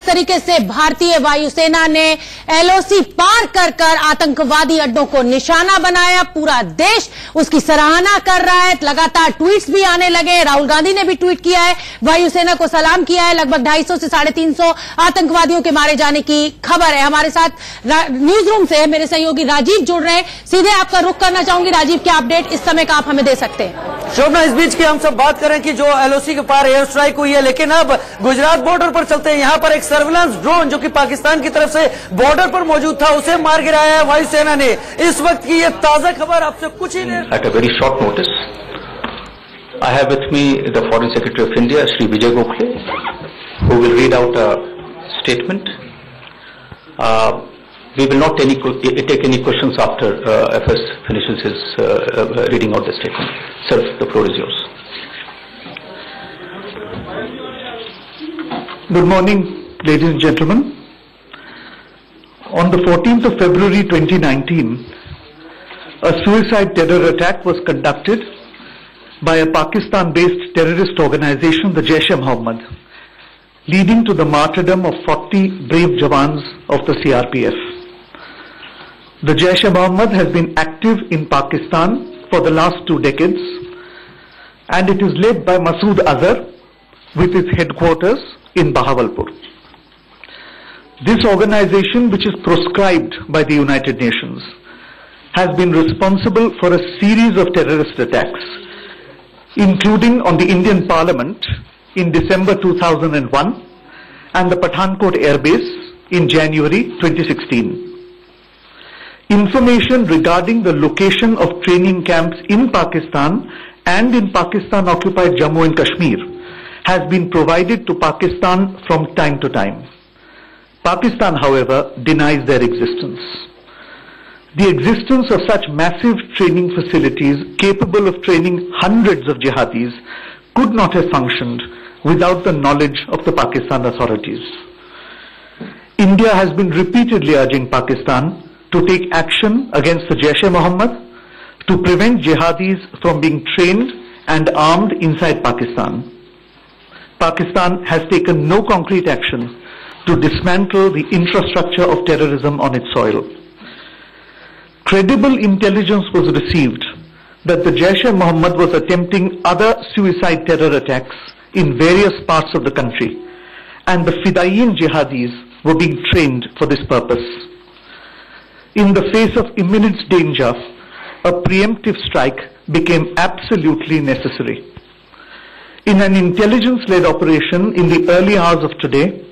तरीके से भारतीय वायुसेना ने एलओसी पार कर आतंकवादी अड्डों को निशाना बनाया। पूरा देश उसकी सराहना कर रहा है। लगातार ट्वीट्स भी आने लगे। राहुल गांधी ने भी ट्वीट किया है, वायुसेना को सलाम किया है। लगभग 250 से 350 आतंकवादियों के मारे जाने की खबर है। हमारे साथ न्यूज रूम से मेरे सहयोगी राजीव जुड़ रहे हैं। सीधे आपका रुख करना चाहूंगी राजीव, क्या अपडेट इस समय का आप हमें दे सकते हैं? शोभना, इस बीच की हम सब बात करें कि जो एलओसी के पार एयर स्ट्राइक हुई है, लेकिन अब गुजरात बॉर्डर पर चलते हैं। यहाँ पर एक सर्विलांस ड्रोन जो कि पाकिस्तान की तरफ से बॉर्डर पर मौजूद था, उसे मार गिराया है वायुसेना ने। इस वक्त की ये ताजा खबर आपसे कुछ ही देर। At a very short notice, I have with me the Foreign Secretary of India, Shri Vijay Gokhale, who will read out a statement. We will not take any questions after FS finishes his reading out the statement. Sir, the floor is yours. Good morning, ladies and gentlemen. On the 14th of February 2019, a suicide terror attack was conducted by a Pakistan-based terrorist organization, the Jaish-e-Mohammed, leading to the martyrdom of 40 brave jawans of the CRPF. The Jaish-e-Mohammed has been active in Pakistan for the last 2 decades, and it is led by Masood Azhar with its headquarters in Bahawalpur. This organization, which is proscribed by the United Nations, has been responsible for a series of terrorist attacks, including on the Indian Parliament in December 2001 and the Pathankot Air Base in January 2016. Information regarding the location of training camps in Pakistan and in Pakistan-occupied Jammu and Kashmir has been provided to Pakistan from time to time. Pakistan, however, denies their existence. The existence of such massive training facilities capable of training hundreds of jihadis could not have functioned without the knowledge of the Pakistan authorities. India has been repeatedly urging Pakistan to take action against the Jaish-e-Mohammed to prevent jihadis from being trained and armed inside Pakistan. Pakistan has taken no concrete action to dismantle the infrastructure of terrorism on its soil. Credible intelligence was received that the Jaish-e-Mohammed was attempting other suicide terror attacks in various parts of the country, and the Fidaiyin jihadis were being trained for this purpose. In the face of imminent danger, a preemptive strike became absolutely necessary. In an intelligence-led operation in the early hours of today,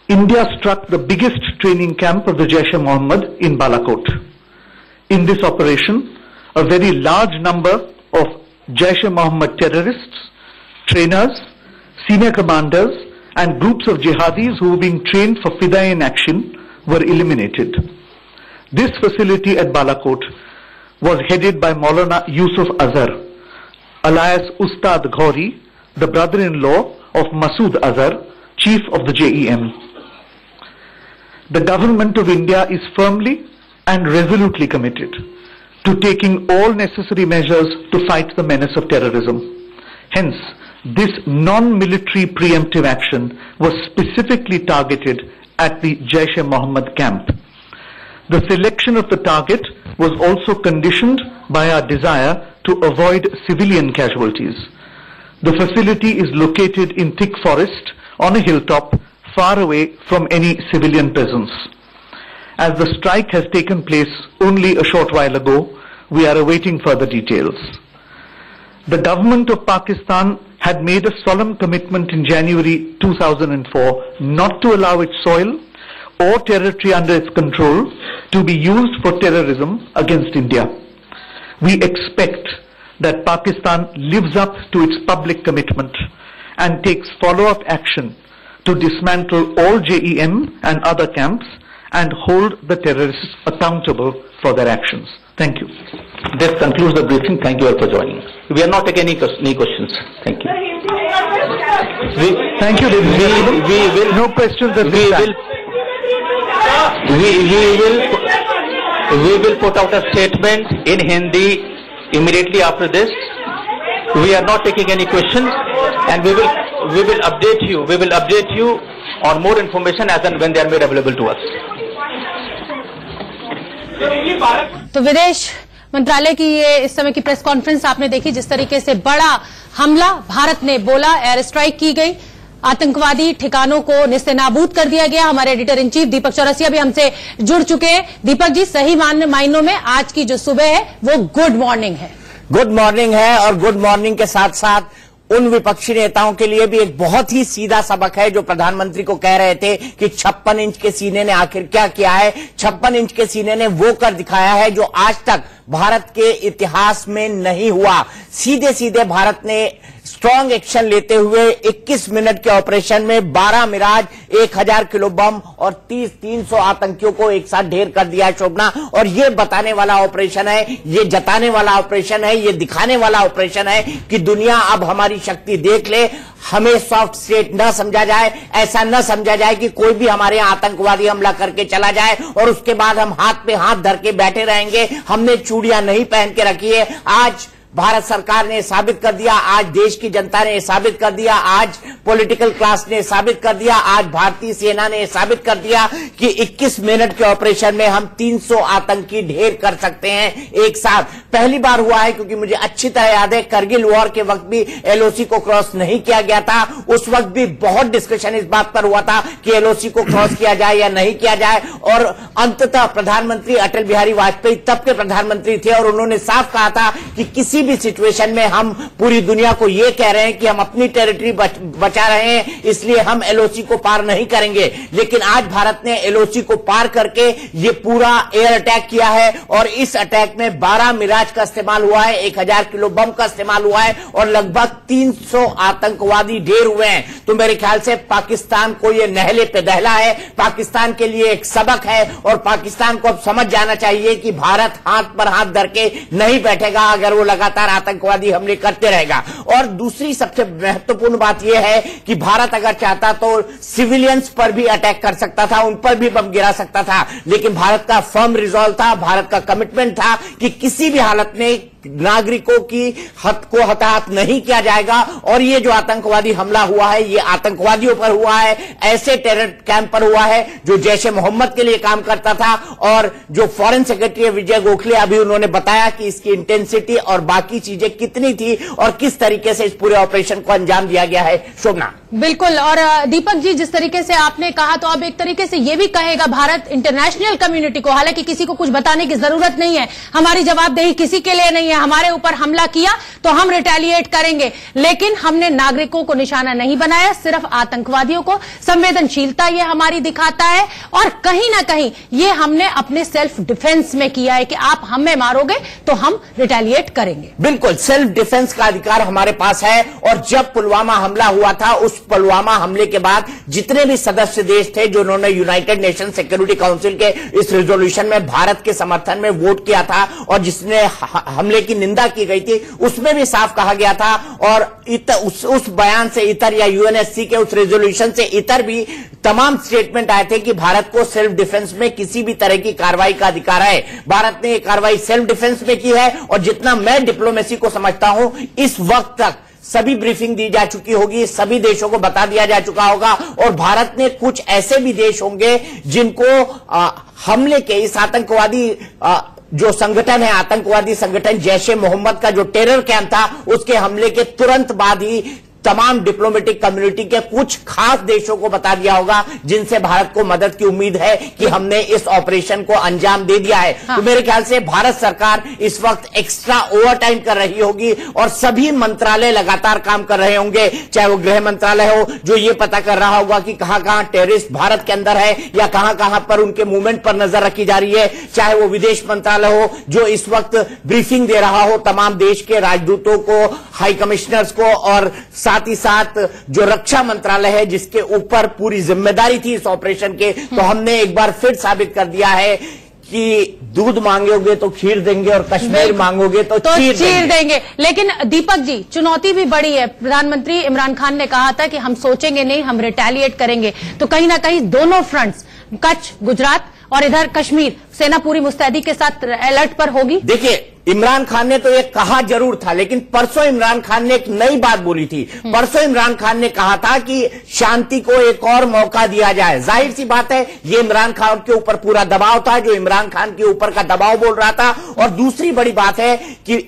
India struck the biggest training camp of the Jaish-e-Mohammed in Balakot. In this operation, a very large number of Jaish-e-Mohammed terrorists, trainers, senior commanders, and groups of jihadis who were being trained for Fidaiyin action were eliminated. This facility at Balakot was headed by Maulana Yusuf Azhar, alias Ustad Ghori, the brother-in-law of Masood Azhar, chief of the JEM. The government of India is firmly and resolutely committed to taking all necessary measures to fight the menace of terrorism. Hence, this non-military preemptive action was specifically targeted at the Jaish-e-Mohammed camp. The selection of the target was also conditioned by our desire to avoid civilian casualties. The facility is located in thick forest on a hilltop far away from any civilian presence. As the strike has taken place only a short while ago, we are awaiting further details. The government of Pakistan had made a solemn commitment in January 2004 not to allow its soil or territory under its control to be used for terrorism against India. We expect that Pakistan lives up to its public commitment and takes follow-up action to dismantle all JEM and other camps and hold the terrorists accountable for their actions. Thank you. This concludes the briefing. Thank you all for joining us. We are not taking any questions. Thank you. Thank you, ladies and gentlemen. We will no questions at this time. We will put out a statement in Hindi immediately after this. We are not taking any questions, and we will update you. We will update you on more information as and when they are made available to us. तो विदेश मंत्रालय की ये इस समय की press conference आपने देखी, जिस तरीके से बड़ा हमला भारत ने बोला, एयर स्ट्राइक की गई, आतंकवादी ठिकानों को निस्तेनाबूद कर दिया गया। हमारे एडिटर इन चीफ दीपक चौरसिया भी हमसे जुड़ चुके हैं। दीपक जी, सही मायनों में आज की जो सुबह है वो गुड मॉर्निंग है। गुड मॉर्निंग है, और गुड मॉर्निंग के साथ साथ उन विपक्षी नेताओं के लिए भी एक बहुत ही सीधा सबक है जो प्रधानमंत्री को कह रहे थे कि 56 इंच के सीने ने आखिर क्या किया है। 56 इंच के सीने ने वो कर दिखाया है जो आज तक भारत के इतिहास में नहीं हुआ। सीधे सीधे भारत ने स्ट्रांग एक्शन लेते हुए 21 मिनट के ऑपरेशन में 12 मिराज, 1000 किलो बम और 300 आतंकियों को एक साथ ढेर कर दिया है शोभना। और ये बताने वाला ऑपरेशन है, ये जताने वाला ऑपरेशन है, ये दिखाने वाला ऑपरेशन है कि दुनिया अब हमारी शक्ति देख ले। हमें सॉफ्ट स्टेट न समझा जाए, ऐसा न समझा जाए कि कोई भी हमारे यहां आतंकवादी हमला करके चला जाए और उसके बाद हम हाथ पे हाथ धर के बैठे रहेंगे। हमने चूड़ियां नहीं पहन के रखी है। आज भारत सरकार ने साबित कर दिया, आज देश की जनता ने साबित कर दिया, आज पॉलिटिकल क्लास ने साबित कर दिया, आज भारतीय सेना ने साबित कर दिया कि 21 मिनट के ऑपरेशन में हम 300 आतंकी ढेर कर सकते हैं एक साथ। पहली बार हुआ है, क्योंकि मुझे अच्छी तरह याद है करगिल वॉर के वक्त भी एलओसी को क्रॉस नहीं किया गया था। उस वक्त भी बहुत डिस्कशन इस बात पर हुआ था कि एलओसी को क्रॉस किया जाए या नहीं किया जाए, और अंततः प्रधानमंत्री अटल बिहारी वाजपेयी तब के प्रधानमंत्री थे और उन्होंने साफ कहा था कि किसी भी सिचुएशन में हम पूरी दुनिया को यह कह रहे हैं कि हम अपनी टेरिटरी बचा रहे हैं, इसलिए हम एलओसी को पार नहीं करेंगे। लेकिन आज भारत ने एलओसी को पार करके ये पूरा एयर अटैक किया है, और इस अटैक में 12 मिराज का इस्तेमाल हुआ है, 1000 किलो बम का इस्तेमाल हुआ है, और लगभग 300 आतंकवादी ढेर हुए हैं। तो मेरे ख्याल से पाकिस्तान को यह नहले पे दहला है, पाकिस्तान के लिए एक सबक है, और पाकिस्तान को अब समझ जाना चाहिए कि भारत हाथ पर हाथ धर के नहीं बैठेगा अगर वो लगातार आतंकवादी हमले करते रहेगा। और दूसरी सबसे महत्वपूर्ण बात यह है कि भारत अगर चाहता तो सिविलियंस पर भी अटैक कर सकता था, उन पर भी बम गिरा सकता था, लेकिन भारत का फर्म रिजॉल्व था, भारत का कमिटमेंट था कि किसी भी हालत में नागरिकों की हद को हताहत नहीं किया जाएगा। और ये जो आतंकवादी हमला हुआ है, ये आतंकवादियों पर हुआ है, ऐसे टेरर कैंप पर हुआ है जो जैश ए मोहम्मद के लिए काम करता था। और जो फॉरेन सेक्रेटरी विजय गोखले, अभी उन्होंने बताया कि इसकी इंटेंसिटी और बाकी चीजें कितनी थी और किस तरीके से इस पूरे ऑपरेशन को अंजाम दिया गया है। शोभना, बिल्कुल। और दीपक जी, जिस तरीके से आपने कहा, तो अब एक तरीके से यह भी कहेगा भारत इंटरनेशनल कम्युनिटी को, हालांकि किसी को कुछ बताने की जरूरत नहीं है, हमारी जवाबदेही किसी के लिए नहीं है, हमारे ऊपर हमला किया तो हम रिटेलिएट करेंगे, लेकिन हमने नागरिकों को निशाना नहीं बनाया, सिर्फ आतंकवादियों को। संवेदनशीलता ये हमारी दिखाता है, और कहीं ना कहीं ये हमने अपने सेल्फ डिफेंस में किया है कि आप हमें मारोगे तो हम रिटेलिएट करेंगे। बिल्कुल, सेल्फ डिफेंस का अधिकार हमारे पास है। और जब पुलवामा हमला हुआ था, उस पुलवामा हमले के बाद जितने भी सदस्य देश थे जिन्होंने यूनाइटेड नेशन सिक्योरिटी काउंसिल के इस रेजोल्यूशन में भारत के समर्थन में वोट किया था और जिसने हमले की निंदा की गई थी, उसमें भी साफ कहा गया था, और उस बयान से इतर या यूएनएससी के उस रेजोल्यूशन से इतर भी तमाम स्टेटमेंट आए थे कि भारत को सेल्फ डिफेंस में किसी भी तरह की कार्रवाई का अधिकार है। भारत ने यह कार्रवाई सेल्फ डिफेंस में की है, और जितना मैं डिप्लोमेसी को समझता हूं, इस वक्त तक सभी ब्रीफिंग दी जा चुकी होगी, सभी देशों को बता दिया जा चुका होगा, और भारत में कुछ ऐसे भी देश होंगे जिनको हमले के इस आतंकवादी जो संगठन है, आतंकवादी संगठन जैश ए मोहम्मद का जो टेरर कैंप था, उसके हमले के तुरंत बाद ही तमाम डिप्लोमेटिक कम्युनिटी के कुछ खास देशों को बता दिया होगा जिनसे भारत को मदद की उम्मीद है कि हमने इस ऑपरेशन को अंजाम दे दिया है। हाँ। तो मेरे ख्याल से भारत सरकार इस वक्त एक्स्ट्रा ओवर टाइम कर रही होगी, और सभी मंत्रालय लगातार काम कर रहे होंगे, चाहे वो गृह मंत्रालय हो जो ये पता कर रहा होगा कि कहां कहां टेररिस्ट भारत के अंदर है या कहां कहां पर उनके मूवमेंट पर नजर रखी जा रही है, चाहे वो विदेश मंत्रालय हो जो इस वक्त ब्रीफिंग दे रहा हो तमाम देश के राजदूतों को, हाई कमिश्नर्स को, और साथ ही साथ जो रक्षा मंत्रालय है जिसके ऊपर पूरी जिम्मेदारी थी इस ऑपरेशन के। तो हमने एक बार फिर साबित कर दिया है कि दूध मांगोगे तो खीर देंगे और कश्मीर मांगोगे तो चीर देंगे। लेकिन दीपक जी, चुनौती भी बड़ी है। प्रधानमंत्री इमरान खान ने कहा था कि हम सोचेंगे नहीं, हम रिटेलिएट करेंगे। तो कहीं ना कहीं दोनों फ्रंट्स, कच्छ, गुजरात और इधर कश्मीर, सेना पूरी मुस्तैदी के साथ अलर्ट पर होगी। देखिए, इमरान खान ने तो ये कहा जरूर था, लेकिन परसों इमरान खान ने एक नई बात बोली थी। परसों इमरान खान ने कहा था कि शांति को एक और मौका दिया जाए। जाहिर सी बात है, ये इमरान खान के ऊपर पूरा दबाव था, जो इमरान खान के ऊपर का दबाव बोल रहा था। और दूसरी बड़ी बात है कि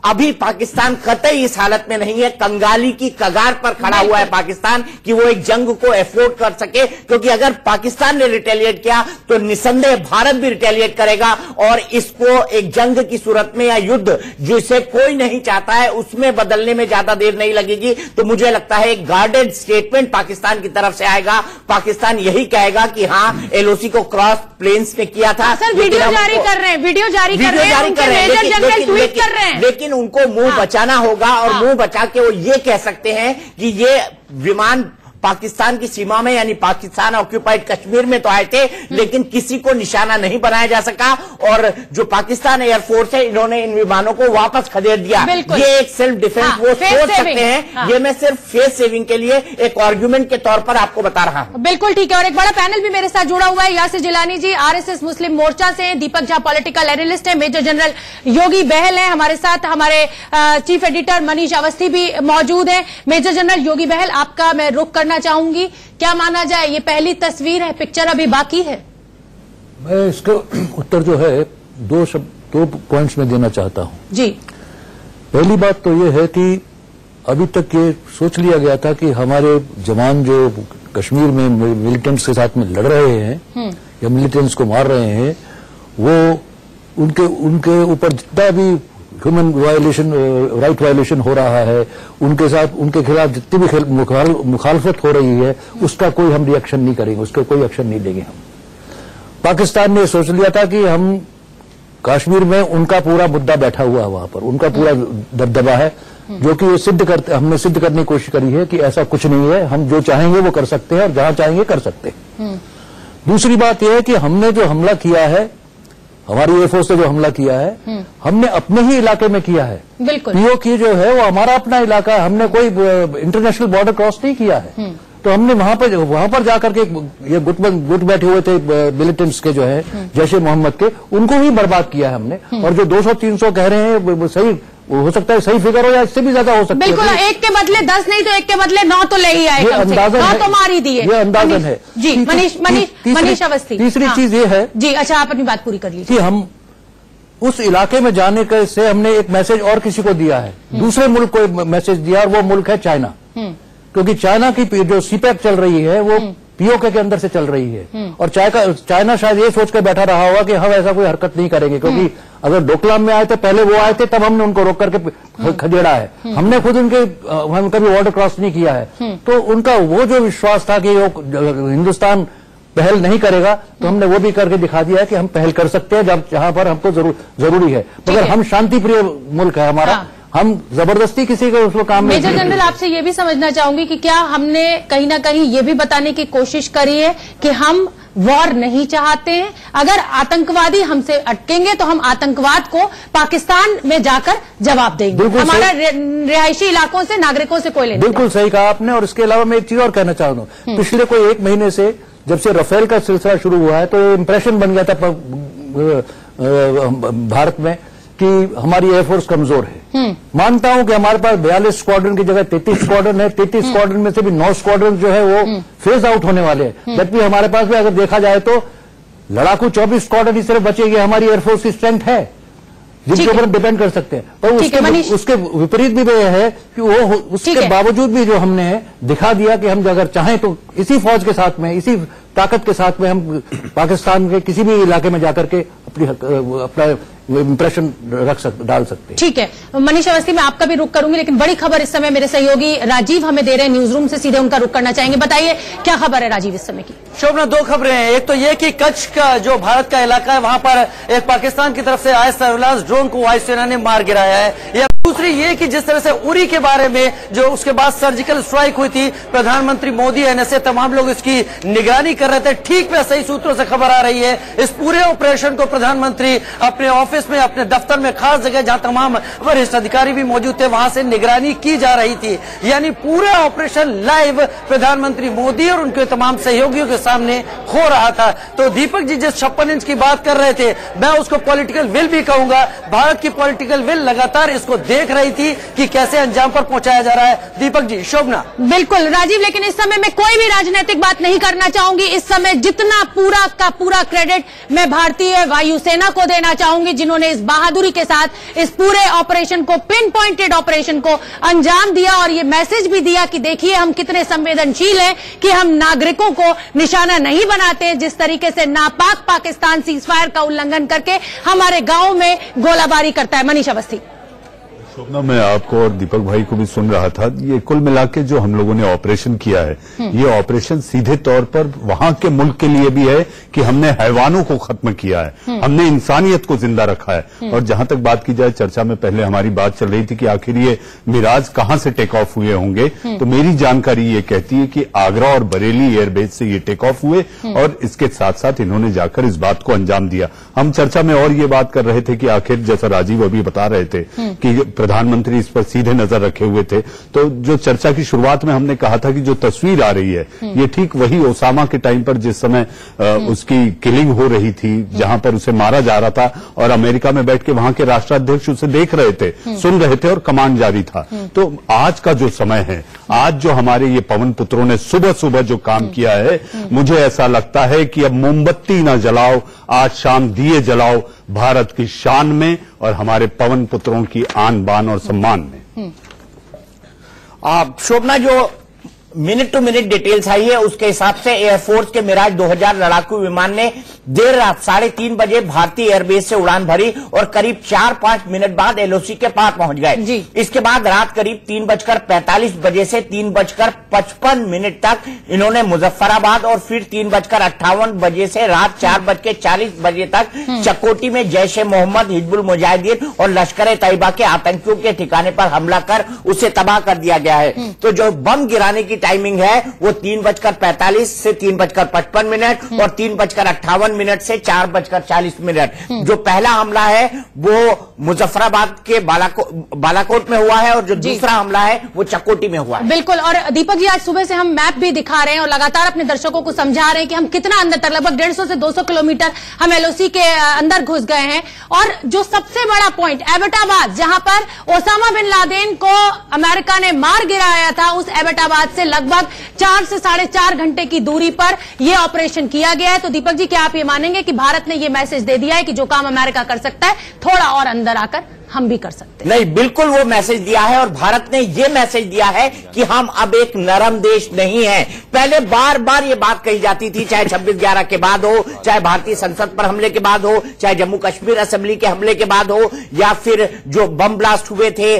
अभी पाकिस्तान कतई इस हालत में नहीं है, कंगाली की कगार पर खड़ा हुआ है पाकिस्तान, कि वो एक जंग को एफोर्ड कर सके, क्योंकि अगर पाकिस्तान ने रिटेलिएट किया तो निसंदेह भारत भी रिटेलिएट करेगा और इसको एक जंग की सूरत में या युद्ध जिसे कोई नहीं चाहता है उसमें बदलने में ज्यादा देर नहीं लगेगी। तो मुझे लगता है एक गार्डेड स्टेटमेंट पाकिस्तान की तरफ से आएगा। पाकिस्तान यही कहेगा कि हाँ, एलओसी को क्रॉस प्लेन्स में किया था। सर वीडियो जारी कर रहे हैं, वीडियो जारी कर रहे हैं, लेकिन उनको मुंह बचाना होगा और मुंह बचा के वो ये कह सकते हैं कि ये विमान पाकिस्तान की सीमा में यानी पाकिस्तान ऑक्यूपाइड कश्मीर में तो आए थे, लेकिन किसी को निशाना नहीं बनाया जा सका। और जो पाकिस्तान एयरफोर्स है, इन्होंने इन विमानों को वापस खदेड़ दिया। ये एक सेल्फ डिफेंस वो सोच सकते हैं। ये मैं सिर्फ फेस सेविंग के लिए एक आर्ग्यूमेंट के तौर पर आपको बता रहा हूं। बिल्कुल ठीक है। और एक बड़ा पैनल भी मेरे साथ जुड़ा हुआ है, यासिर जिलानी जी आरएसएस मुस्लिम मोर्चा से, दीपक झा पॉलिटिकल एनालिस्ट है, मेजर जनरल योगी बहल है हमारे साथ, हमारे चीफ एडिटर मनीष अवस्थी भी मौजूद है। मेजर जनरल योगी बहल, आपका मैं रुख करना चाहूंगी, क्या माना जाए, ये पहली तस्वीर है, पिक्चर अभी बाकी है? मैं इसका उत्तर जो है दो पॉइंट्स में देना चाहता हूं जी। पहली बात तो ये है कि अभी तक ये सोच लिया गया था कि हमारे जवान जो कश्मीर में मिलिटेंट्स के साथ में लड़ रहे हैं या मिलिटेंट्स को मार रहे हैं, वो उनके ऊपर जितना भी ह्यूमन वायलेशन, राइट वायलेशन हो रहा है, उनके साथ उनके खिलाफ जितनी भी मुखालफत हो रही है, उसका कोई हम रिएक्शन नहीं करेंगे, उसका कोई एक्शन नहीं लेंगे हम। पाकिस्तान ने सोच लिया था कि हम कश्मीर में उनका पूरा मुद्दा बैठा हुआ है, वहां पर उनका पूरा दबदबा है, जो कि हमने सिद्ध करने की कोशिश करी है कि ऐसा कुछ नहीं है, हम जो चाहेंगे वो कर सकते हैं और जहां चाहेंगे कर सकते हैं। दूसरी बात यह है कि हमने जो हमला किया है, हमारी एयरफोर्स ने जो हमला किया है, हमने अपने ही इलाके में किया है। बिल्कुल। पीओके जो है वो हमारा अपना इलाका है, हमने कोई इंटरनेशनल बॉर्डर क्रॉस नहीं किया है। तो हमने वहां पर जाकर के ये गुट बैठे हुए थे मिलिटेंट्स के जो है जैशे मोहम्मद के, उनको ही बर्बाद किया है हमने। और जो 200-300 कह रहे हैं सही हो सकता है, सही फिगर हो या इससे भी ज्यादा हो सकता है। बिल्कुल, एक के बदले 10 नहीं तो एक के बदले 9 तो ले ही आए, ये अंदाजन है, 9 तो मार ही दिए, ये अंदाजन है जी। मनीष अवस्थी, तीसरी चीज ये है जी। अच्छा, आप अपनी बात पूरी कर लीजिए। कि हम उस इलाके में जाने के से हमने एक मैसेज और किसी को दिया है, दूसरे मुल्क को मैसेज दिया, और वो मुल्क है चाइना। क्योंकि चाइना की जो सीपैक चल रही है वो पीओके के अंदर से चल रही है, और चाइना शायद ये सोच कर बैठा रहा होगा कि हम ऐसा कोई हरकत नहीं करेंगे, क्योंकि अगर डोकलाम में आए थे, पहले वो आए थे, तब हमने उनको रोक करके खदेड़ा है। हमने खुद हम कभी बॉर्डर क्रॉस नहीं किया है। तो उनका वो जो विश्वास था कि वो हिंदुस्तान पहल नहीं करेगा, तो हमने वो भी करके दिखा दिया है कि हम पहल कर सकते हैं जहां पर हमको जरूरी है। मगर हम शांति प्रिय मुल्क है हमारा, हम जबरदस्ती किसी को उसको काम में। मेजर जनरल, आपसे ये भी समझना चाहूंगी कि क्या हमने कहीं ना कहीं ये भी बताने की कोशिश करी है कि हम वॉर नहीं चाहते हैं, अगर आतंकवादी हमसे अटकेंगे तो हम आतंकवाद को पाकिस्तान में जाकर जवाब देंगे, हमारा रिहायशी इलाकों से, नागरिकों से कोई लेना। बिल्कुल सही कहा आपने। और इसके अलावा मैं एक चीज और कहना चाहता हूँ, पिछले कोई 1 महीने से जब से राफेल का सिलसिला शुरू हुआ है, तो इंप्रेशन बन गया था भारत में कि हमारी एयरफोर्स कमजोर है। मानता हूं कि हमारे पास 42 स्क्वाड्रन की जगह 33 स्क्वाड्रन है। 33 स्क्वाड्रन में से भी 9 स्क्वाड्रन जो है वो फेज आउट होने वाले हैं। जबकि हमारे पास भी अगर देखा जाए तो लड़ाकू 24 स्क्वाड्रन ही सिर्फ बचेगी। हमारी एयरफोर्स की स्ट्रेंथ है जिनके ऊपर डिपेंड कर सकते हैं। पर उसके विपरीत भी ये है कि वो उसके बावजूद भी जो हमने दिखा दिया कि हम अगर चाहें तो इसी फौज के साथ में, इसी ताकत के साथ में हम पाकिस्तान के किसी भी इलाके में जाकर के अपना इंप्रेशन डाल सकते हैं। ठीक है, मनीष अवस्थी, मैं आपका भी रुख करूंगी, लेकिन बड़ी खबर इस समय मेरे सहयोगी राजीव हमें दे रहे हैं न्यूज रूम से, सीधे उनका रुख करना चाहेंगे। बताइए क्या खबर है राजीव इस समय की? शोभना, 2 खबरें हैं। एक तो ये कि कच्छ का जो भारत का इलाका है, वहां पर एक पाकिस्तान की तरफ से आए सर्विलांस ड्रोन को वायुसेना ने मार गिराया है। दूसरी ये कि जिस तरह से उरी के बारे में जो उसके बाद सर्जिकल स्ट्राइक हुई थी, प्रधानमंत्री मोदी, एनएसए, तमाम लोग इसकी निगरानी कर रहे थे। ठीक में सही सूत्रों से खबर आ रही है, इस पूरे ऑपरेशन को प्रधानमंत्री अपने ऑफिस में, अपने दफ्तर में, खास जगह जहां तमाम वरिष्ठ अधिकारी भी मौजूद थे, वहां से निगरानी की जा रही थी। यानी पूरा ऑपरेशन लाइव प्रधानमंत्री मोदी और उनके तमाम सहयोगियों के सामने हो रहा था। तो दीपक जी जिस 56 इंच की बात कर रहे थे, मैं उसको पॉलिटिकल विल भी कहूंगा। भारत की पॉलिटिकल विल लगातार इसको देख रही थी कि कैसे अंजाम पर पहुंचाया जा रहा है। दीपक जी, शोभना। बिल्कुल राजीव, लेकिन इस समय मैं कोई भी राजनीतिक बात नहीं करना चाहूंगी। इस समय जितना पूरा का पूरा क्रेडिट मैं भारतीय वायुसेना को देना चाहूंगी, जिन्होंने इस बहादुरी के साथ इस पूरे ऑपरेशन को, पिन पॉइंटेड ऑपरेशन को अंजाम दिया और ये मैसेज भी दिया कि देखिए हम कितने संवेदनशील हैं, कि हम नागरिकों को निशाना नहीं बनाते। जिस तरीके से नापाक पाकिस्तान सीजफायर का उल्लंघन करके हमारे गांव में गोलाबारी करता है। मनीष अवस्थी। शोभना, मैं आपको और दीपक भाई को भी सुन रहा था। ये कुल मिला के जो हम लोगों ने ऑपरेशन किया है, ये ऑपरेशन सीधे तौर पर वहां के मुल्क के लिए भी है कि हमने हैवानों को खत्म किया है, हमने इंसानियत को जिंदा रखा है। और जहां तक बात की जाए, चर्चा में पहले हमारी बात चल रही थी कि आखिर ये मिराज कहां से टेक ऑफ हुए होंगे, तो मेरी जानकारी ये कहती है कि आगरा और बरेली एयरबेस से ये टेक ऑफ हुए और इसके साथ साथ इन्होंने जाकर इस बात को अंजाम दिया। हम चर्चा में और ये बात कर रहे थे कि आखिर, जैसा राजीव अभी बता रहे थे कि प्रधानमंत्री इस पर सीधे नजर रखे हुए थे, तो जो चर्चा की शुरुआत में हमने कहा था कि जो तस्वीर आ रही है, ये ठीक वही ओसामा के टाइम पर जिस समय उसकी किलिंग हो रही थी, जहां पर उसे मारा जा रहा था और अमेरिका में बैठ के वहां के राष्ट्राध्यक्ष उसे देख रहे थे, सुन रहे थे और कमांड जारी था। तो आज का जो समय है, आज जो हमारे ये पवन पुत्रों ने सुबह सुबह जो काम किया है, मुझे ऐसा लगता है कि अब मोमबत्ती ना जलाओ, आज शाम दिए जलाओ भारत की शान में और हमारे पवन पुत्रों की आन बान और सम्मान में। शोभना, जो मिनट टू मिनट डिटेल्स आई है उसके हिसाब से एयरफोर्स के मिराज 2000 लड़ाकू विमान ने देर रात 3:30 बजे भारतीय एयरबेस से उड़ान भरी और करीब 4-5 मिनट बाद एलओसी के पार पहुंच गए। इसके बाद रात करीब 3:45 बजे से 3:55 तक इन्होंने मुजफ्फराबाद और फिर 3:58 बजे से रात 4:40 बजे तक चकोटी में जैश ए मोहम्मद, हिजबुल मुजाहिदीन और लश्कर ए तैयबा के आतंकियों के ठिकाने पर हमला कर उसे तबाह कर दिया गया है। तो जो बम गिराने की टाइमिंग है वो 3:45 से 3:55 और 3:58 से 4:40। जो पहला हमला है वो मुजफ्फराबाद के बालाकोट में हुआ है और जो दूसरा हमला है वो चकोटी में हुआ है। बिल्कुल। और दीपक जी, आज सुबह से हम मैप भी दिखा रहे हैं और लगातार अपने दर्शकों को समझा रहे हैं कि हम कितना अंदर तक, लगभग 150 से 200 किलोमीटर हम एलओसी के अंदर घुस गए हैं। और जो सबसे बड़ा पॉइंट एबटाबाद, जहां पर ओसामा बिन लादेन को अमेरिका ने मार गिराया था, उस एबटाबाद से लगभग 4 से 4.5 घंटे की दूरी पर यह ऑपरेशन किया गया है। तो दीपक जी, क्या आप ये मानेंगे कि भारत ने यह मैसेज दे दिया है कि जो काम अमेरिका कर सकता है, थोड़ा और अंदर आकर हम भी कर सकते हैं? नहीं, बिल्कुल वो मैसेज दिया है और भारत ने ये मैसेज दिया है कि हम अब एक नरम देश नहीं है। पहले बार बार ये बात कही जाती थी, चाहे 26/11 के बाद हो, चाहे भारतीय संसद पर हमले के बाद हो, चाहे जम्मू कश्मीर असेंबली के हमले के बाद हो, या फिर जो बम ब्लास्ट हुए थे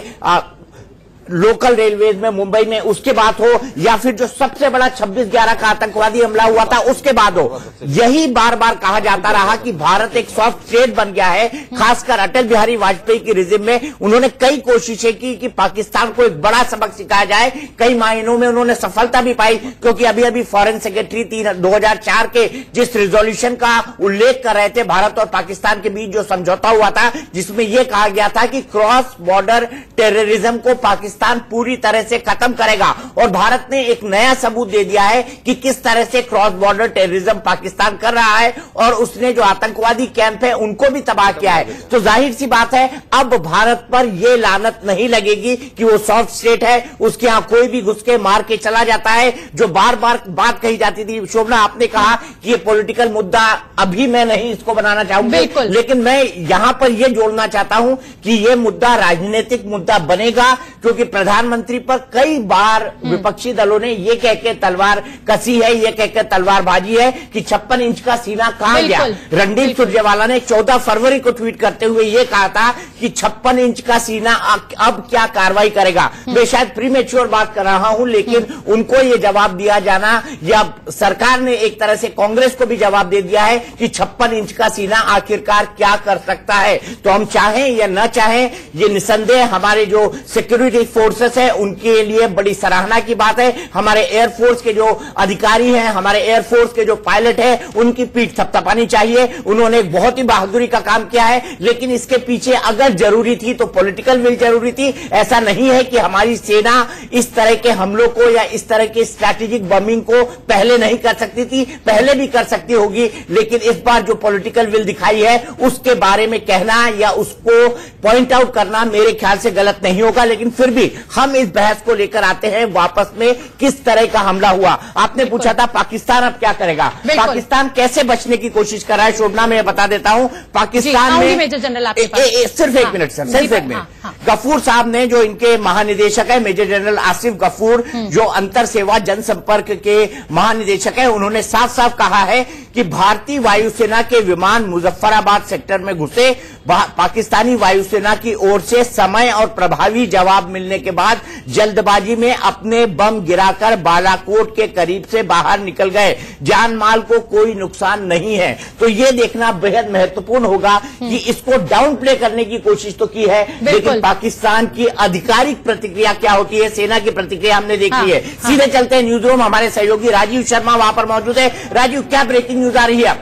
लोकल रेलवेज में मुंबई में उसके बाद हो, या फिर जो सबसे बड़ा 26/11 का आतंकवादी हमला हुआ था उसके बाद हो। यही बार बार कहा जाता रहा कि भारत एक सॉफ्ट स्टेट बन गया है। खासकर अटल बिहारी वाजपेयी की रिजिम में उन्होंने कई कोशिशें की कि पाकिस्तान को एक बड़ा सबक सिखाया जाए। कई मायनों में उन्होंने सफलता भी पाई, क्योंकि अभी अभी फॉरेन सेक्रेटरी 2004 के जिस रिजोल्यूशन का उल्लेख कर रहे थे भारत और पाकिस्तान के बीच जो समझौता हुआ था, जिसमें यह कहा गया था कि क्रॉस बॉर्डर टेररिज्म को पाकिस्तान पूरी तरह से खत्म करेगा। और भारत ने एक नया सबूत दे दिया है कि किस तरह से क्रॉस बॉर्डर टेररिज्म पाकिस्तान कर रहा है और उसने जो आतंकवादी कैंप है उनको भी तबाह किया है। तो जाहिर सी बात है, अब भारत पर यह लानत नहीं लगेगी कि वो सॉफ्ट स्टेट है, उसके यहां कोई भी घुस के मार के चला जाता है। जो बार बार बात कही जाती थी, शोभना आपने कहा कि ये पॉलिटिकल मुद्दा, अभी मैं नहीं इसको बनाना चाहूंगा, लेकिन मैं यहां पर यह जोड़ना चाहता हूं कि यह मुद्दा राजनीतिक मुद्दा बनेगा, क्योंकि प्रधानमंत्री पर कई बार विपक्षी दलों ने यह कहकर तलवार कसी है, यह कहकर तलवारबाजी है कि 56 इंच का सीना कहां गया। रणदीप सुरजेवाला ने 14 फरवरी को ट्वीट करते हुए यह कहा था कि 56 इंच का सीना अब क्या कार्रवाई करेगा। मैं शायद प्रीमेच्योर बात कर रहा हूं, लेकिन उनको ये जवाब दिया जाना, या सरकार ने एक तरह से कांग्रेस को भी जवाब दे दिया है कि 56 इंच का सीना आखिरकार क्या कर सकता है। तो हम चाहें या न चाहें, ये निसंदेह हमारे जो सिक्योरिटी फोर्सेस है उनके लिए बड़ी सराहना की बात है। हमारे एयरफोर्स के जो अधिकारी हैं, हमारे एयरफोर्स के जो पायलट है, उनकी पीठ थपथपानी चाहिए। उन्होंने एक बहुत ही बहादुरी का काम किया है, लेकिन इसके पीछे अगर जरूरी थी तो पॉलिटिकल विल जरूरी थी। ऐसा नहीं है कि हमारी सेना इस तरह के हमलों को या इस तरह के स्ट्रैटेजिक बमिंग को पहले नहीं कर सकती थी, पहले भी कर सकती होगी, लेकिन इस बार जो पॉलिटिकल विल दिखाई है उसके बारे में कहना या उसको पॉइंट आउट करना मेरे ख्याल से गलत नहीं होगा। लेकिन फिर भी हम इस बहस को लेकर आते हैं वापस में, किस तरह का हमला हुआ। आपने पूछा था पाकिस्तान अब क्या करेगा, पाकिस्तान कैसे बचने की कोशिश कर रहा है। शोभना, मैं बता देता हूं, पाकिस्तान में मेजर जनरल सिर्फ एक मिनट सर, सिर्फ एक मिनट। गफूर साहब ने, जो इनके महानिदेशक है, मेजर जनरल आसिफ गफूर, जो अंतर सेवा जनसंपर्क के महानिदेशक है, उन्होंने साफ साफ कहा है कि भारतीय वायुसेना के विमान मुजफ्फराबाद सेक्टर में घुसे। पाकिस्तानी वायुसेना की ओर से समय और प्रभावी जवाब मिलने के बाद जल्दबाजी में अपने बम गिराकर बालाकोट के करीब से बाहर निकल गए। जान माल को कोई नुकसान नहीं है। तो ये देखना बेहद महत्वपूर्ण होगा कि इसको डाउन प्ले करने की कोशिश तो की है, लेकिन पाकिस्तान की आधिकारिक प्रतिक्रिया क्या होती है, सेना की प्रतिक्रिया हमने देखी है। सीधे चलते हैं न्यूज रूम, हमारे सहयोगी राजीव शर्मा वहां पर मौजूद है। राजीव, क्या ब्रेकिंग न्यूज आ रही है?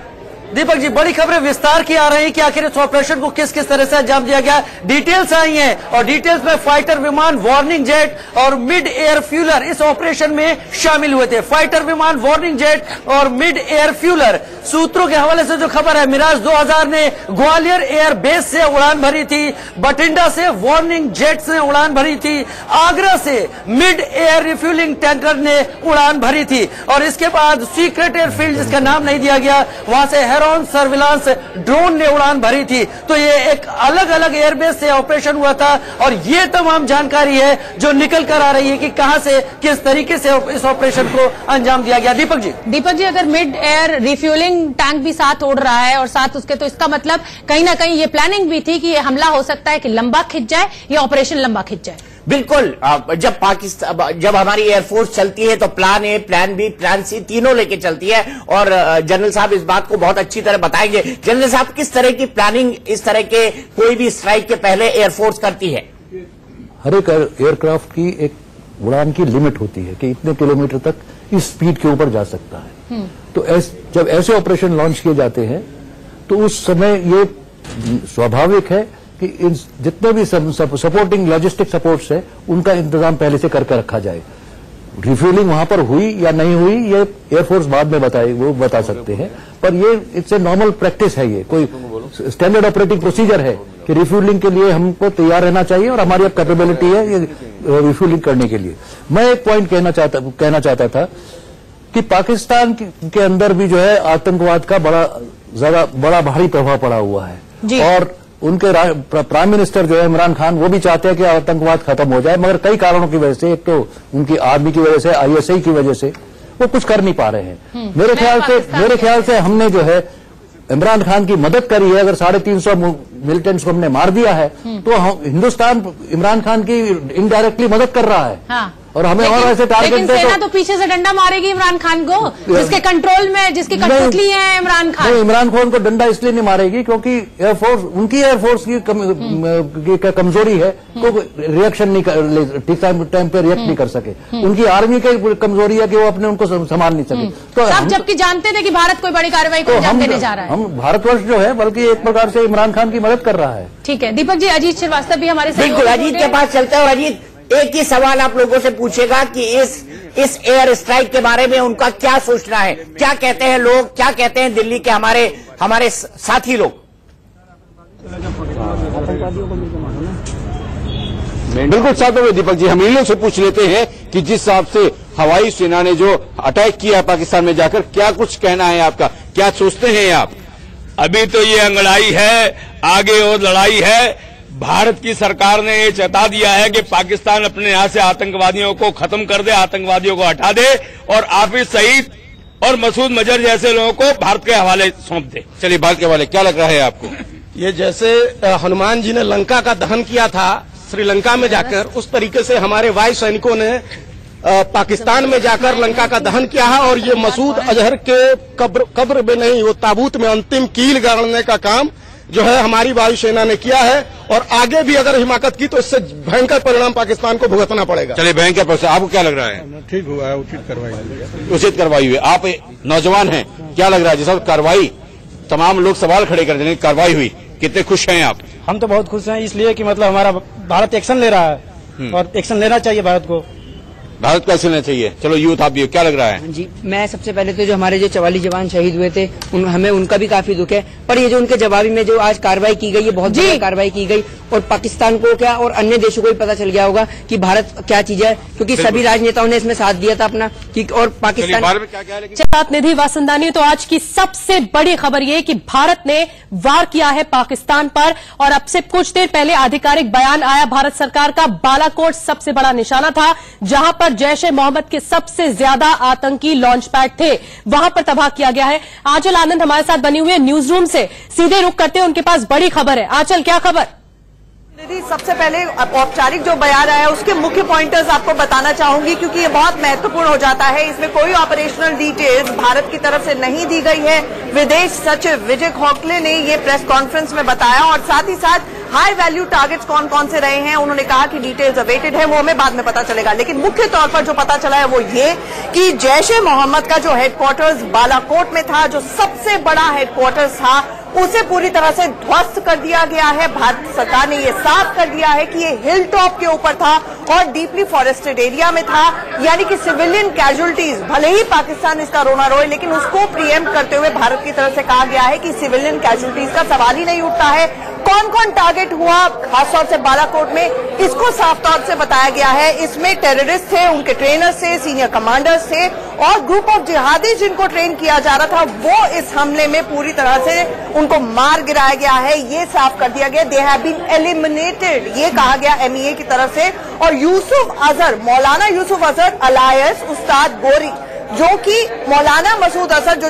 दीपक जी, बड़ी खबरें विस्तार की आ रही है कि आखिर इस ऑपरेशन को किस किस तरह से अंजाम दिया गया। डिटेल्स आई हैं और डिटेल्स में फाइटर विमान, वार्निंग जेट और मिड एयर फ्यूलर इस ऑपरेशन में शामिल हुए थे। फाइटर विमान, वार्निंग जेट और मिड एयर फ्यूलर। सूत्रों के हवाले से जो खबर है, मिराज 2000 ने ग्वालियर एयर बेस से उड़ान भरी थी, बठिंडा से वार्निंग जेट ने उड़ान भरी थी, आगरा से मिड एयर रिफ्यूलिंग टैंकर ने उड़ान भरी थी, और इसके बाद सीक्रेट एयरफील्ड, जिसका नाम नहीं दिया गया, वहां से हेरॉन सर्विलांस ड्रोन ने उड़ान भरी थी। तो ये एक अलग अलग एयरबेस से ऑपरेशन हुआ था, और ये तमाम जानकारी है जो निकल कर आ रही है कि कहां से किस तरीके से इस ऑपरेशन को अंजाम दिया गया। दीपक जी, अगर मिड एयर रिफ्यूलिंग टैंक भी साथ उड़ रहा है और साथ उसके, तो इसका मतलब कहीं ना कहीं ये प्लानिंग भी थी कि ये हमला हो सकता है कि लंबा खिंच जाए, ये ऑपरेशन लंबा खिंच जाए। बिल्कुल, जब हमारी एयरफोर्स चलती है तो plan A, plan B, plan C तीनों लेके चलती है, और जनरल साहब इस बात को बहुत अच्छी तरह बताएंगे। जनरल साहब, किस तरह की प्लानिंग इस तरह के कोई भी स्ट्राइक के पहले एयरफोर्स करती है? हर एक एयरक्राफ्ट की एक उड़ान की लिमिट होती है कि इतने किलोमीटर तक इस स्पीड के ऊपर जा सकता है। तो जब ऐसे ऑपरेशन लॉन्च किए जाते हैं तो उस समय ये स्वाभाविक है कि इन जितने भी सपोर्टिंग लॉजिस्टिक सपोर्ट्स है उनका इंतजाम पहले से करके रखा जाए। रिफ्यूलिंग वहां पर हुई या नहीं हुई ये एयरफोर्स बाद में वो बता सकते हैं, पर ये इट्स ए नॉर्मल प्रैक्टिस है, ये कोई स्टैंडर्ड ऑपरेटिंग प्रोसीजर है कि रिफ्यूलिंग के लिए हमको तैयार रहना चाहिए, और हमारी अब कैपेबिलिटी है ये रिफ्यूलिंग करने के लिए। मैं एक पॉइंट कहना चाहता था कि पाकिस्तान के अंदर भी जो है आतंकवाद का बड़ा भारी प्रभाव पड़ा हुआ है, और उनके प्राइम मिनिस्टर जो है इमरान खान, वो भी चाहते हैं कि आतंकवाद खत्म हो जाए, मगर कई कारणों की वजह से, एक तो उनकी आर्मी की वजह से, ISI की वजह से वो कुछ कर नहीं पा रहे हैं। मेरे ख्याल से हमने जो है इमरान खान की मदद करी है। अगर 350 मिलिटेंट्स को हमने मार दिया है तो हिंदुस्तान इमरान खान की इनडायरेक्टली मदद कर रहा है। हाँ। और हमें और ऐसे टारगेट लेकिन सेना तो पीछे से डंडा मारेगी इमरान खान को, जिसके कंट्रोल में, जिसकी कठपुतली है इमरान खान। नहीं, इमरान खान को डंडा इसलिए नहीं मारेगी क्योंकि एयरफोर्स, उनकी एयरफोर्स की कमजोरी है, तो रिएक्शन नहीं, ठीक टाइम पे रिएक्ट नहीं कर सके। उनकी आर्मी की कमजोरी है कि वो अपने उनको संभाल नहीं सके। तो सब जबकि जानते थे कि भारत कोई बड़ी कार्रवाई को अंजाम देने जा रहा है। हम भारतवर्ष जो है बल्कि एक प्रकार से इमरान खान की मदद कर रहा है। ठीक है दीपक जी, अजीत श्रीवास्तव भी हमारे साथ। बिल्कुल, अजीत के पास चलते हैं, और अजीत एक ही सवाल आप लोगों से पूछेगा कि इस एयर स्ट्राइक के बारे में उनका क्या सोचना है, क्या कहते हैं लोग, क्या कहते हैं दिल्ली के हमारे साथी लोग। बिल्कुल साथ में दीपक जी, हम इन लोगों से पूछ लेते हैं कि जिस हिसाब से हवाई सेना ने जो अटैक किया पाकिस्तान में जाकर, क्या कुछ कहना है आपका, क्या सोचते हैं आप? अभी तो ये अंगड़ाई है, आगे और लड़ाई है। भारत की सरकार ने ये चेता दिया है कि पाकिस्तान अपने यहां से आतंकवादियों को खत्म कर दे, आतंकवादियों को हटा दे, और हाफिज सईद और मसूद मजहर जैसे लोगों को भारत के हवाले सौंप दे। चलिए, भारत के हवाले क्या लग रहा है आपको? ये जैसे हनुमान जी ने लंका का दहन किया था श्रीलंका में जाकर, उस तरीके से हमारे वायु सैनिकों ने पाकिस्तान में जाकर लंका का दहन किया है। और ये मसूद अजहर के कब्र में नहीं, वो ताबूत में अंतिम कील गाड़ने का काम जो है हमारी वायुसेना ने किया है। और आगे भी अगर हिमाकत की तो इससे भयंकर परिणाम पाकिस्तान को भुगतना पड़ेगा। चलिए, भयंकर परिणाम आपको क्या लग रहा है? ठीक हुआ है, उचित कार्रवाई हुई। आप नौजवान हैं, क्या लग रहा है? जैसा कार्रवाई, तमाम लोग सवाल खड़े कर रहे हैं, कार्रवाई हुई, कितने खुश हैं आप? हम तो बहुत खुश हैं, इसलिए कि मतलब हमारा भारत एक्शन ले रहा है और एक्शन लेना चाहिए भारत को। भारत को ऐसे लेना चाहिए। चलो यूथ, आप भी क्या लग रहा है? जी, मैं सबसे पहले तो जो हमारे जो 44 जवान शहीद हुए थे हमें उनका भी काफी दुख है, पर ये जो उनके जवाबी में जो आज कार्रवाई की गई है, बहुत बड़ी कार्रवाई की गई और पाकिस्तान को क्या और अन्य देशों को भी पता चल गया होगा कि भारत क्या चीज है, क्योंकि सभी राजनेताओं ने इसमें साथ दिया था अपना कि और पाकिस्तान में क्या निधि वासंदानी। तो आज की सबसे बड़ी खबर ये कि भारत ने वार किया है पाकिस्तान पर और अब से कुछ देर पहले आधिकारिक बयान आया भारत सरकार का। बालाकोट सबसे बड़ा निशाना था जहां पर जैश ए मोहम्मद के सबसे ज्यादा आतंकी लॉन्च पैड थे, वहां पर तबाह किया गया है। आंचल आनंद हमारे साथ बनी हुई है न्यूज रूम से, सीधे रुख करते हैं उनके पास बड़ी खबर है। आंचल, क्या खबर? निधि, सबसे पहले औपचारिक जो बयान आया उसके मुख्य पॉइंटर्स आपको बताना चाहूंगी, क्योंकि ये बहुत महत्वपूर्ण हो जाता है। इसमें कोई ऑपरेशनल डिटेल्स भारत की तरफ से नहीं दी गई है। विदेश सचिव विजय गोखले ने ये प्रेस कॉन्फ्रेंस में बताया और साथ ही साथ हाई वैल्यू टारगेट्स कौन कौन से रहे हैं उन्होंने कहा कि डिटेल्स अवेटेड है, वो हमें बाद में पता चलेगा। लेकिन मुख्य तौर पर जो पता चला है वो ये कि जैश ए मोहम्मद का जो हेडक्वार्टर्स बालाकोट में था, जो सबसे बड़ा हेडक्वार्टर्स था, उसे पूरी तरह से ध्वस्त कर दिया गया है। भारत सरकार ने ये साफ कर दिया है कि ये हिल टॉप के ऊपर था और डीपली फॉरेस्टेड एरिया में था, यानी कि सिविलियन कैजुअलिटीज, भले ही पाकिस्तान इसका रोना रोए, लेकिन उसको प्रीएम्प्ट करते हुए भारत की तरफ से कहा गया है कि सिविलियन कैजुअलिटीज का सवाल ही नहीं उठता है। कौन कौन टारगेट हुआ खासतौर से बालाकोट में, इसको साफ तौर से बताया गया है। इसमें टेररिस्ट थे, उनके ट्रेनर्स थे, सीनियर कमांडर्स थे और ग्रुप ऑफ जिहादी जिनको ट्रेन किया जा रहा था, वो इस हमले में पूरी तरह से उनको मार गिराया गया है। ये साफ कर दिया गया, दे हैव बीन एलिमिनेटेड, ये कहा गया एमईए की तरफ से। और यूसुफ अजहर, मौलाना यूसुफ अजहर अलायस उस्ताद गोरी, जो कि मौलाना मसूद अजहर जो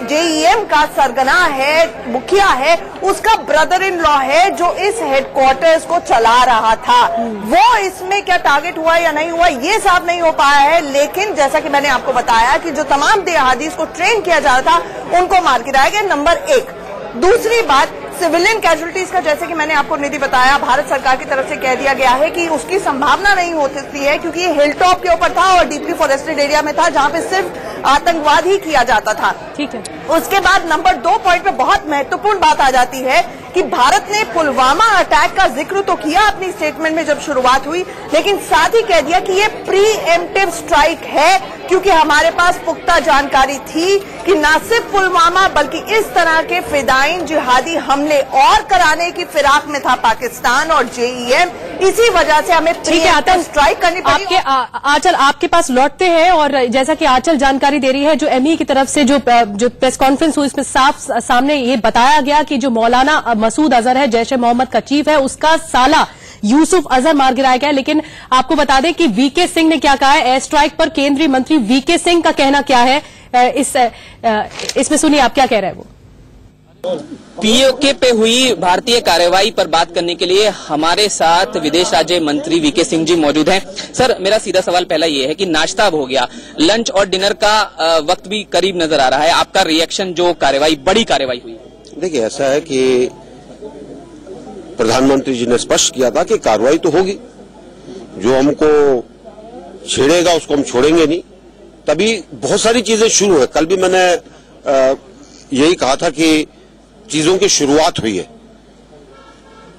जेईएम का सरगना है, मुखिया है, उसका ब्रदर इन लॉ है, जो इस हेडक्वार्टर्स को चला रहा था, वो इसमें क्या टारगेट हुआ या नहीं हुआ ये साफ नहीं हो पाया है। लेकिन जैसा कि मैंने आपको बताया कि जो तमाम जिहादीज को ट्रेन किया जा रहा था उनको मार गिराया गया, नंबर 1। दूसरी बात, सिविलियन कैजुअलिटीज का जैसे कि मैंने आपको निधि बताया, भारत सरकार की तरफ से कह दिया गया है कि उसकी संभावना नहीं हो सकती है, क्योंकि ये हिल टॉप के ऊपर था और डीपली फॉरेस्टेड एरिया में था जहां पे सिर्फ आतंकवाद ही किया जाता था। ठीक है। उसके बाद नंबर 2 पॉइंट पे बहुत महत्वपूर्ण बात आ जाती है कि भारत ने पुलवामा अटैक का जिक्र तो किया अपनी स्टेटमेंट में जब शुरुआत हुई, लेकिन साथ ही कह दिया कि ये प्रीएम्प्टिव स्ट्राइक है, क्योंकि हमारे पास पुख्ता जानकारी थी कि न सिर्फ पुलवामा बल्कि इस तरह के फिदायीन जिहादी हमले और कराने की फिराक में था पाकिस्तान और जेईएम, इसी वजह से हमें प्रीएम्प्टिव स्ट्राइक करनी पड़ी। आंचल, आपके पास लौटते हैं और जैसा कि आंचल जानकारी दे रही है, जो एमई की तरफ से जो प्रेस कॉन्फ्रेंस हुई इसमें साफ सामने ये बताया गया कि जो मौलाना मसूद अजहर है, जैश ए मोहम्मद का चीफ है, उसका साला यूसुफ अजहर मार गिराया गया। लेकिन आपको बता दें कि वीके सिंह ने क्या कहा है एयर स्ट्राइक पर, केंद्रीय मंत्री वीके सिंह का कहना क्या है इसमें सुनिए आप क्या कह रहे हैं वो। पीओके पे हुई भारतीय कार्रवाई पर बात करने के लिए हमारे साथ विदेश राज्य मंत्री वीके सिंह जी मौजूद हैं। सर, मेरा सीधा सवाल पहला ये है कि नाश्ता अब हो गया, लंच और डिनर का वक्त भी करीब नजर आ रहा है, आपका रिएक्शन जो कार्रवाई, बड़ी कार्रवाई हुई? देखिए, ऐसा है कि प्रधानमंत्री जी ने स्पष्ट किया था कि कार्रवाई तो होगी, जो हमको छेड़ेगा उसको हम छोड़ेंगे नहीं। तभी बहुत सारी चीजें शुरू है। कल भी मैंने यही कहा था कि चीजों की शुरुआत हुई है,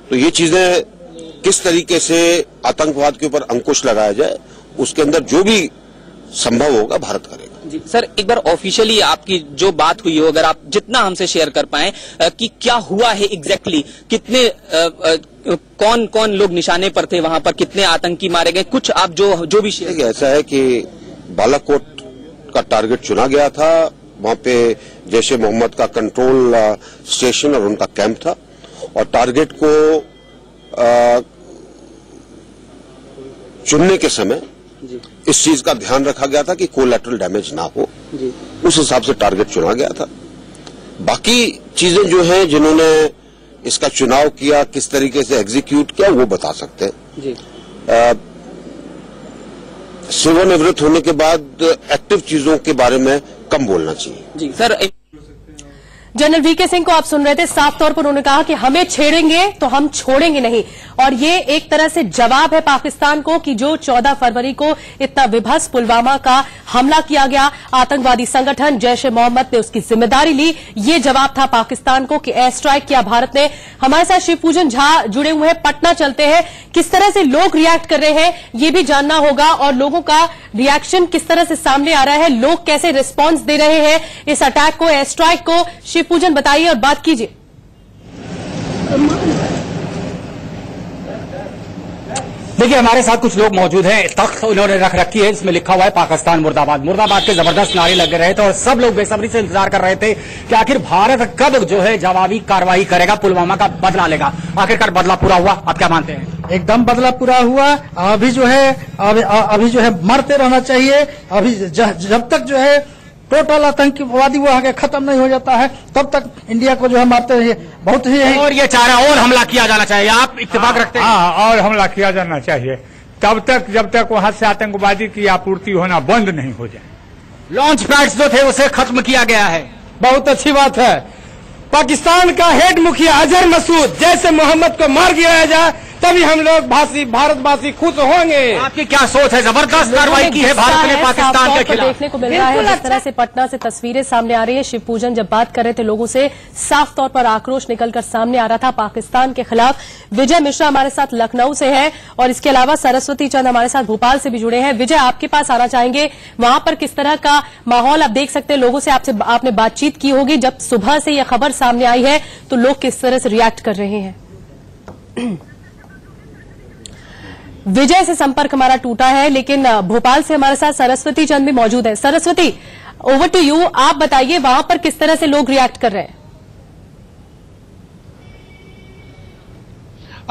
तो ये चीजें किस तरीके से आतंकवाद के ऊपर अंकुश लगाया जाए, उसके अंदर जो भी संभव होगा भारत करेगा। जी सर, एक बार ऑफिशियली आपकी जो बात हुई हो, अगर आप जितना हमसे शेयर कर पाएं कि क्या हुआ है एग्जैक्टली, कितने कौन कौन लोग निशाने पर थे वहां पर, कितने आतंकी मारे गए, कुछ आप जो भी शेयर। ऐसा है कि बालाकोट का टारगेट चुना गया था, वहां पे जैश ए मोहम्मद का कंट्रोल स्टेशन और उनका कैंप था, और टारगेट को चुनने के समय इस चीज का ध्यान रखा गया था कि कोलैटरल डैमेज ना हो, उस हिसाब से टारगेट चुना गया था। बाकी चीजें जो हैं, जिन्होंने इसका चुनाव किया, किस तरीके से एग्जीक्यूट किया, वो बता सकते हैं जी। सेवानिवृत्त होने के बाद एक्टिव चीजों के बारे में कम बोलना चाहिए जी। सर, जनरल वीके सिंह को आप सुन रहे थे, साफ तौर पर उन्होंने कहा कि हमें छेड़ेंगे तो हम छोड़ेंगे नहीं, और ये एक तरह से जवाब है पाकिस्तान को कि जो 14 फरवरी को इतना विभत्स पुलवामा का हमला किया गया, आतंकवादी संगठन जैश ए मोहम्मद ने उसकी जिम्मेदारी ली। ये जवाब था पाकिस्तान को कि एयर स्ट्राइक किया भारत ने। हमारे साथ शिवपूजन झा जुड़े हुए हैं, पटना चलते हैं। किस तरह से लोग रिएक्ट कर रहे हैं ये भी जानना होगा, और लोगों का रिएक्शन किस तरह से सामने आ रहा है, लोग कैसे रिस्पॉन्स दे रहे हैं इस अटैक को, एयर स्ट्राइक को। शिवपूजन बताइए और बात कीजिए। देखिए, हमारे साथ कुछ लोग मौजूद हैं, तख्त उन्होंने रख रखी है, इसमें लिखा हुआ है पाकिस्तान मुर्दाबाद। मुर्दाबाद के जबरदस्त नारे लगे रहे थे और सब लोग बेसब्री से इंतजार कर रहे थे कि आखिर भारत कब जो है जवाबी कार्रवाई करेगा, पुलवामा का बदला लेगा। आखिरकार बदला पूरा हुआ, आप क्या मानते हैं? एकदम बदला पूरा हुआ। अभी जो है मरते रहना चाहिए। अभी जब तक जो है टोटल आतंकवादी वो आगे खत्म नहीं हो जाता है, तब तक इंडिया को जो है मारते रहिए। बहुत ही और ये चाह रहा और हमला किया जाना चाहिए, आप इत्तेफाक रखते हैं? हाँ, और हमला किया जाना चाहिए तब तक जब तक वहां से आतंकवादी की आपूर्ति होना बंद नहीं हो जाए। लॉन्च पैड्स जो थे उसे खत्म किया गया है। बहुत अच्छी बात है। पाकिस्तान का हेड मुखिया अजहर मसूद जैसे मोहम्मद को मार गिराया जाए, तभी हम लोग भारतवासी खुश होंगे। आपकी क्या सोच है? जबरदस्त कार्रवाई की है भारत ने पाकिस्तान के खिलाफ। देखने को मिल रहा है जिस तरह से पटना से तस्वीरें सामने आ रही है। शिवपूजन जब बात कर रहे थे लोगों से, साफ तौर पर आक्रोश निकलकर सामने आ रहा था पाकिस्तान के खिलाफ। विजय मिश्रा हमारे साथ लखनऊ से हैं और इसके अलावा सरस्वती चंद हमारे साथ भोपाल से भी जुड़े हैं। विजय, आपके पास आना चाहेंगे, वहां पर किस तरह का माहौल आप देख सकते हैं? लोगों से आपने बातचीत की होगी, जब सुबह से यह खबर सामने आई है तो लोग किस तरह से रिएक्ट कर रहे हैं? विजय से संपर्क हमारा टूटा है, लेकिन भोपाल से हमारे साथ सरस्वती चंद भी मौजूद है। सरस्वती, ओवर टू यू, आप बताइए वहां पर किस तरह से लोग रिएक्ट कर रहे हैं?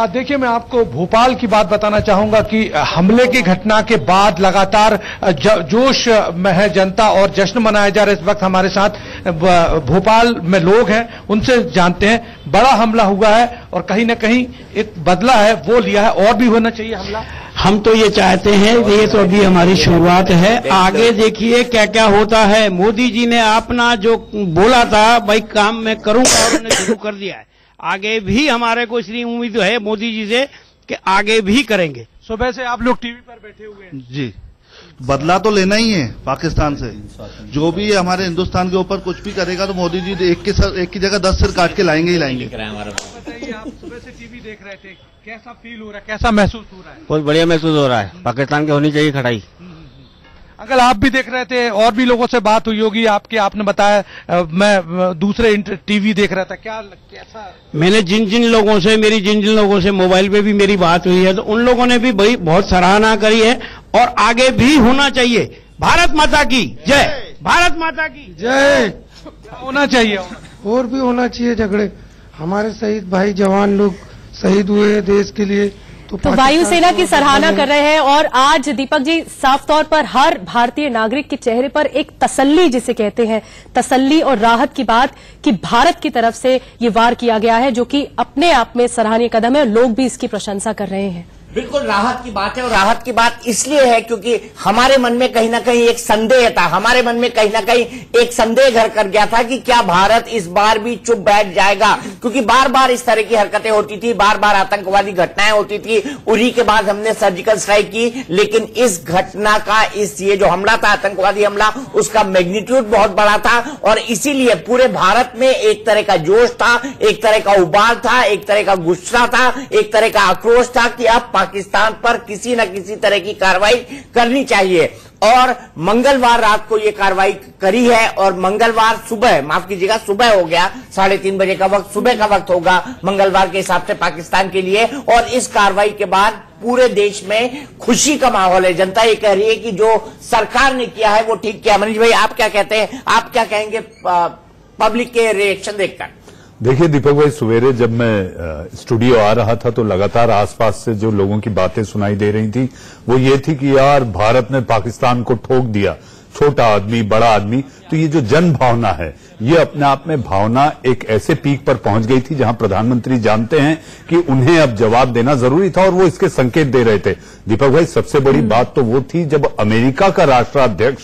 देखिए, मैं आपको भोपाल की बात बताना चाहूंगा कि हमले की घटना के बाद लगातार जोश में है जनता और जश्न मनाया जा रहा है। इस वक्त हमारे साथ भोपाल में लोग हैं, उनसे जानते हैं। बड़ा हमला हुआ है और कहीं न कहीं एक बदला है वो लिया है, और भी होना चाहिए हमला। हम तो ये चाहते हैं, ये तो अभी हमारी शुरुआत है, आगे देखिए क्या क्या होता है। मोदी जी ने अपना जो बोला था भाई काम मैं करूंगा, और उन्होंने शुरू कर दिया है। आगे भी हमारे को इसलिए उम्मीद है मोदी जी से कि आगे भी करेंगे। सुबह से आप लोग टीवी पर बैठे हुए हैं जी। बदला तो लेना ही है पाकिस्तान से। जो भी हमारे हिंदुस्तान के ऊपर कुछ भी करेगा तो मोदी जी एक की जगह 10 सिर काट के लाएंगे ही लाएंगे। बताइए, आप सुबह से टीवी देख रहे थे, कैसा फील हो रहा है, कैसा महसूस हो रहा है? बहुत बढ़िया महसूस हो रहा है। पाकिस्तान की होनी चाहिए खड़ाई। अंकल, आप भी देख रहे थे, और भी लोगों से बात हुई होगी आपने बताया मैं दूसरे टीवी देख रहा था, कैसा? मैंने जिन जिन लोगों से मोबाइल पे भी मेरी बात हुई है, तो उन लोगों ने भी भाई बहुत सराहना करी है, और आगे भी होना चाहिए। भारत माता की जय, भारत माता की जय। होना चाहिए, और भी होना चाहिए झगड़े। हमारे शहीद भाई जवान लोग शहीद हुए हैं देश के लिए, तो वायुसेना की सराहना कर रहे हैं। और आज दीपक जी, साफ तौर पर हर भारतीय नागरिक के चेहरे पर एक तसल्ली, जिसे कहते हैं तसल्ली और राहत की बात, कि भारत की तरफ से ये वार किया गया है, जो कि अपने आप में सराहनीय कदम है। लोग भी इसकी प्रशंसा कर रहे हैं। बिल्कुल राहत की बात है, और राहत की बात इसलिए है क्योंकि हमारे मन में कहीं ना कहीं एक संदेह था, हमारे मन में कहीं ना कहीं एक संदेह घर कर गया था कि क्या भारत इस बार भी चुप बैठ जाएगा, क्योंकि बार बार इस तरह की हरकतें होती थी, बार बार आतंकवादी घटनाएं होती थी। उरी के बाद हमने सर्जिकल स्ट्राइक की, लेकिन इस घटना का ये जो हमला था, आतंकवादी हमला, उसका मैग्नीट्यूड बहुत बड़ा था, और इसीलिए पूरे भारत में एक तरह का जोश था, एक तरह का उबाल था, एक तरह का गुस्सा था, एक तरह का आक्रोश था कि अब पाकिस्तान पर किसी न किसी तरह की कार्रवाई करनी चाहिए। और मंगलवार रात को यह कार्रवाई करी है, और मंगलवार सुबह, माफ कीजिएगा सुबह हो गया, 3:30 बजे का वक्त, सुबह का वक्त होगा मंगलवार के हिसाब से पाकिस्तान के लिए। और इस कार्रवाई के बाद पूरे देश में खुशी का माहौल है। जनता ये कह रही है कि जो सरकार ने किया है वो ठीक किया। मनीष भाई, आप क्या कहते हैं, आप क्या कहेंगे पब्लिक के रिएक्शन देखकर? देखिए दीपक भाई, सवेरे जब मैं स्टूडियो आ रहा था तो लगातार आसपास से जो लोगों की बातें सुनाई दे रही थी वो ये थी कि यार भारत ने पाकिस्तान को ठोक दिया। छोटा आदमी, बड़ा आदमी। तो ये जो जन भावना है, ये अपने आप में भावना एक ऐसे पीक पर पहुंच गई थी जहां प्रधानमंत्री जानते हैं कि उन्हें अब जवाब देना जरूरी था और वो इसके संकेत दे रहे थे। दीपक भाई, सबसे बड़ी बात तो वो थी जब अमेरिका का राष्ट्राध्यक्ष